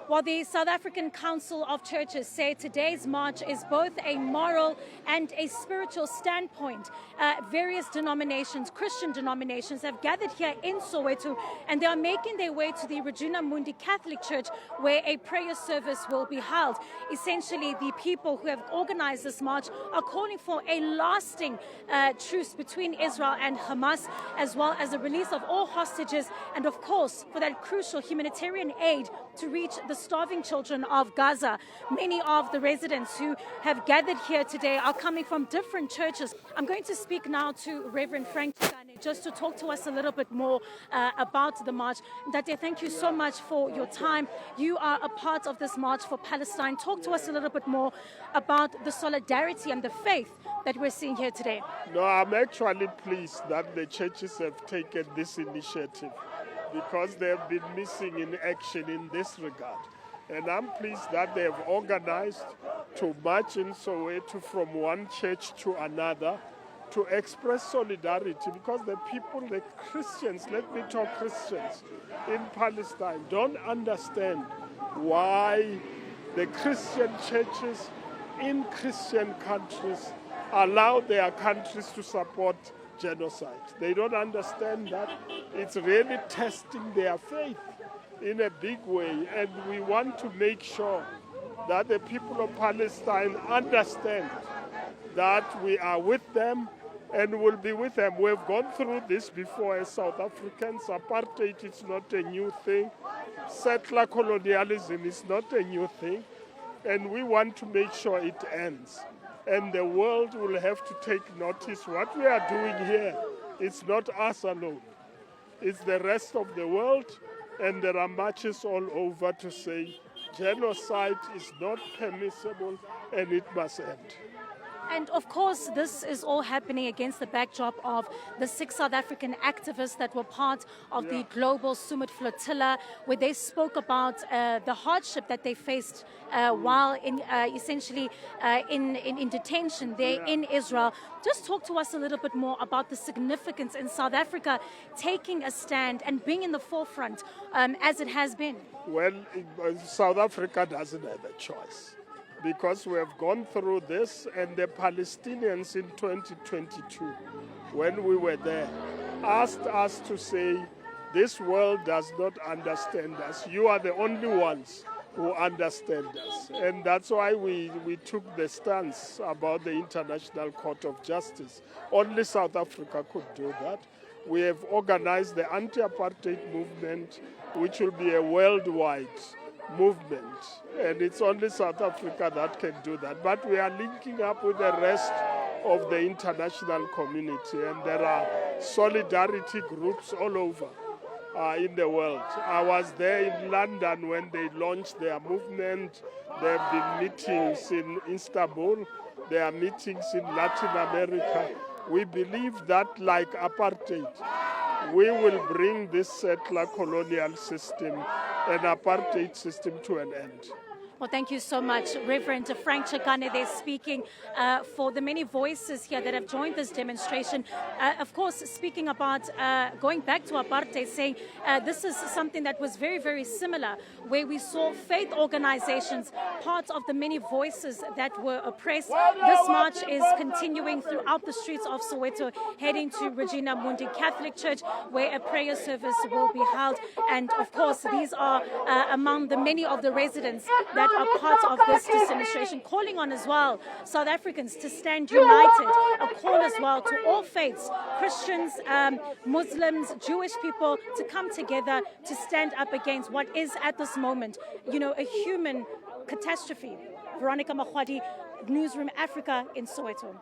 Well, the South African Council of Churches say today's march is both a moral and a spiritual standpoint. Various denominations, Christian denominations, have gathered here in Soweto, and they are making their way to the Regina Mundi Catholic Church, where a prayer service will be held. Essentially, the people who have organized this march are calling for a lasting truce between Israel and Hamas, as well as the release of all hostages, and of course, for that crucial humanitarian aid to reach the starving children of Gaza. Many of the residents who have gathered here today are coming from different churches. I'm going to speak now to Reverend Frank just to talk to us a little bit more about the march. Dade, thank you so much for your time. You are a part of this march for Palestine. Talk to us a little bit more about the solidarity and the faith that we're seeing here today. No, I'm actually pleased that the churches have taken this initiative, because they have been missing in action in this regard. And I'm pleased that they have organized to march in Soweto from one church to another to express solidarity, because the people, the Christians, let me talk Christians, in Palestine don't understand why the Christian churches in Christian countries allow their countries to support genocide. They don't understand that it's really testing their faith in a big way, and we want to make sure that the people of Palestine understand that we are with them and will be with them. We've gone through this before as South Africans. Apartheid is not a new thing. Settler colonialism is not a new thing, and we want to make sure it ends. And the world will have to take notice. What we are doing here, it's not us alone. It's the rest of the world, and there are marches all over to say genocide is not permissible and it must end. And of course, this is all happening against the backdrop of the 6 South African activists that were part of the global Summit flotilla, where they spoke about the hardship that they faced while in in detention there in Israel. Just talk to us a little bit more about the significance in South Africa taking a stand and being in the forefront as it has been. Well, South Africa doesn't have a choice, because we have gone through this, and the Palestinians in 2022, when we were there, asked us to say, this world does not understand us. You are the only ones who understand us. And that's why we took the stance about the International Court of Justice. Only South Africa could do that. We have organized the anti-apartheid movement, which will be a worldwide movement, and it's only South Africa that can do that. But we are linking up with the rest of the international community, and there are solidarity groups all over in the world. I was there in London when they launched their movement. There have been meetings in Istanbul. There are meetings in Latin America. We believe that, like apartheid, we will bring this settler colonial system and apartheid system to an end. Well, thank you so much, Reverend Frank Chakane. They're speaking for the many voices here that have joined this demonstration. Of course, speaking about going back to apartheid, saying this is something that was very, very similar, where we saw faith organizations, part of the many voices that were oppressed. This march is continuing throughout the streets of Soweto, heading to Regina Mundi Catholic Church, where a prayer service will be held. And of course, these are among the many of the residents that are part of this demonstration, calling on as well South Africans to stand united. A call as well to all faiths, Christians, Muslims, Jewish people, to come together to stand up against what is at this moment, a human catastrophe. Veronica, Makhoali, Newzroom Afrika in Soweto.